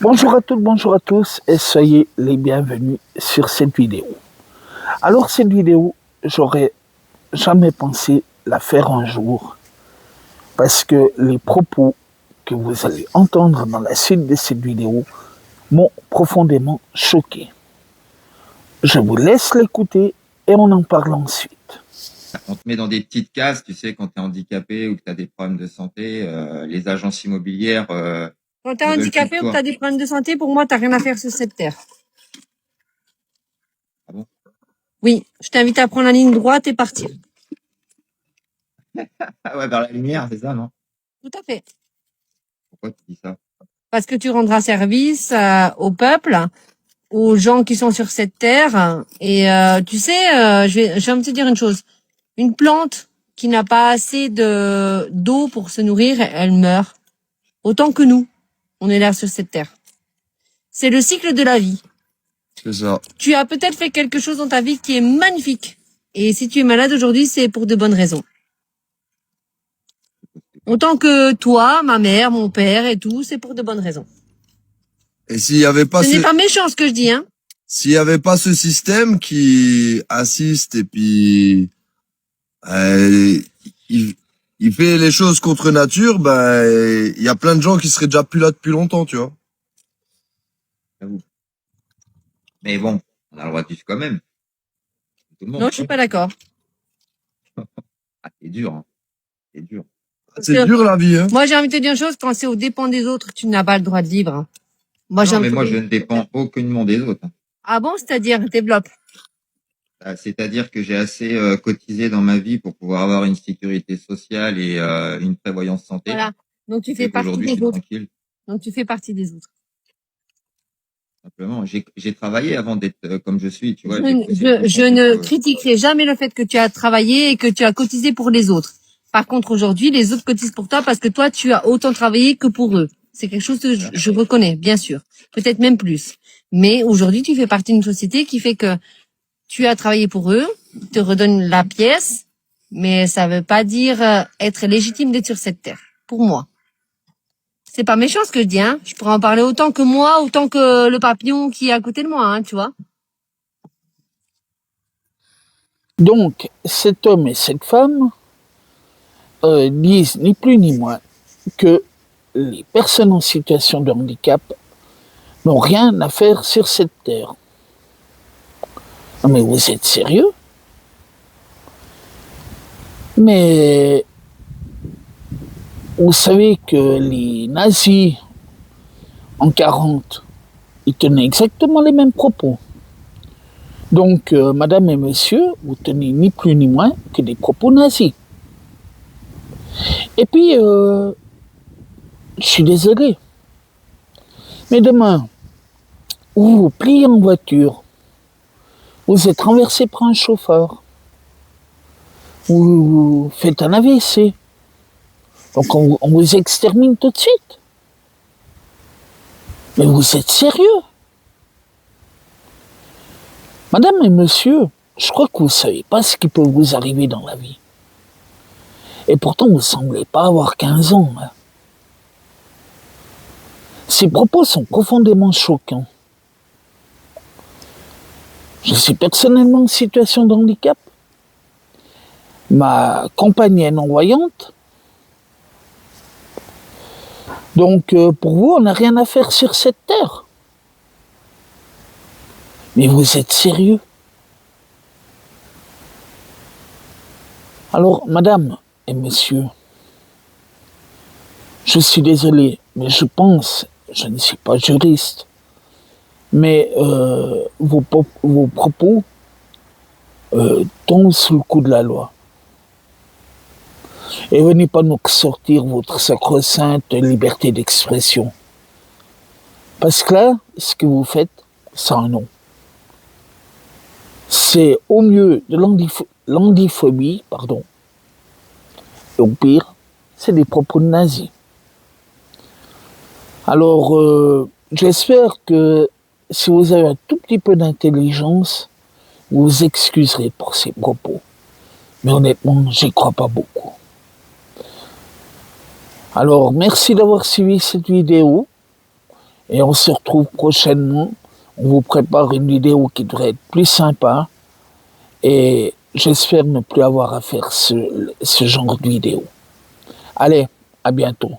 Bonjour à toutes, bonjour à tous et soyez les bienvenus sur cette vidéo. Alors cette vidéo, j'aurais jamais pensé la faire un jour parce que les propos que vous allez entendre dans la suite de cette vidéo m'ont profondément choqué. Je vous laisse l'écouter et on en parle ensuite. On te met dans des petites cases, tu sais, quand tu es handicapé ou que tu as des problèmes de santé, les agences immobilières... Quand t'es handicapé ou que t'as des problèmes de santé, pour moi, t'as rien à faire sur cette terre. Ah bon? Oui, je t'invite à prendre la ligne droite et partir. Ah ouais, vers la lumière, c'est ça, non? Tout à fait. Pourquoi tu dis ça? Parce que tu rendras service au peuple, aux gens qui sont sur cette terre. Et tu sais, je vais te dire une chose. Une plante qui n'a pas assez d'eau pour se nourrir, elle meurt. Autant que nous, on est là sur cette terre. C'est le cycle de la vie. C'est ça. Tu as peut-être fait quelque chose dans ta vie qui est magnifique. Et si tu es malade aujourd'hui, c'est pour de bonnes raisons. Autant que toi, ma mère, mon père et tout, c'est pour de bonnes raisons. Et s'il y avait pas Ce n'est pas méchant ce que je dis, hein. S'il y avait pas ce système qui assiste et puis il fait les choses contre nature, il y a plein de gens qui seraient déjà plus là depuis longtemps, tu vois. J'avoue. Mais bon, on a le droit de vivre quand même. Tout le monde. Non, je suis pas d'accord. Ah, c'est dur, hein. C'est dur. C'est dur la vie, hein. Moi, j'ai envie de te dire une chose, quand c'est aux dépens des autres, tu n'as pas le droit de vivre. Hein. Moi, je ne dépends aucunement des autres. Ah bon, c'est-à-dire, développe. C'est-à-dire que j'ai assez cotisé dans ma vie pour pouvoir avoir une sécurité sociale et une prévoyance santé. Voilà. Donc tu fais partie des autres. Tranquille. Donc tu fais partie des autres. Simplement, j'ai travaillé avant d'être comme je suis, tu vois. Je ne critiquerai jamais le fait que tu as travaillé et que tu as cotisé pour les autres. Par contre, aujourd'hui, les autres cotisent pour toi parce que toi, tu as autant travaillé que pour eux. C'est quelque chose que je reconnais, bien sûr. Peut-être même plus. Mais aujourd'hui, tu fais partie d'une société qui fait que tu as travaillé pour eux, te redonne la pièce, mais ça veut pas dire être légitime d'être sur cette terre. Pour moi. C'est pas méchant ce que je dis, hein. Je pourrais en parler autant que moi, autant que le papillon qui est à côté de moi, hein, tu vois. Donc, cet homme et cette femme disent ni plus ni moins que les personnes en situation de handicap n'ont rien à faire sur cette terre. Non mais vous êtes sérieux? Mais vous savez que les nazis, en 40, ils tenaient exactement les mêmes propos. Donc, madame et monsieur, vous tenez ni plus ni moins que des propos nazis. Et puis, je suis désolé. Mais demain, vous vous pliez en voiture, vous êtes renversé par un chauffeur, vous faites un AVC, donc on vous extermine tout de suite. Mais vous êtes sérieux? Madame et monsieur, je crois que vous ne savez pas ce qui peut vous arriver dans la vie. Et pourtant, vous ne semblez pas avoir 15 ans. Hein. Ces propos sont profondément choquants. Je suis personnellement en situation de handicap. Ma compagne est non-voyante. Donc, pour vous, on n'a rien à faire sur cette terre. Mais vous êtes sérieux? Alors, madame et monsieur, je suis désolé, mais je pense, je ne suis pas juriste, mais vos propos tombent sous le coup de la loi. Et venez pas nous sortir votre sacro-sainte liberté d'expression. Parce que là, ce que vous faites, c'est un nom. C'est au mieux de l'andiphobie, pardon. Et au pire, c'est des propos de nazis. Alors, j'espère que si vous avez un tout petit peu d'intelligence, vous vous excuserez pour ces propos. Mais honnêtement, j'y crois pas beaucoup. Alors, merci d'avoir suivi cette vidéo. Et on se retrouve prochainement. On vous prépare une vidéo qui devrait être plus sympa. Et j'espère ne plus avoir à faire ce genre de vidéo. Allez, à bientôt.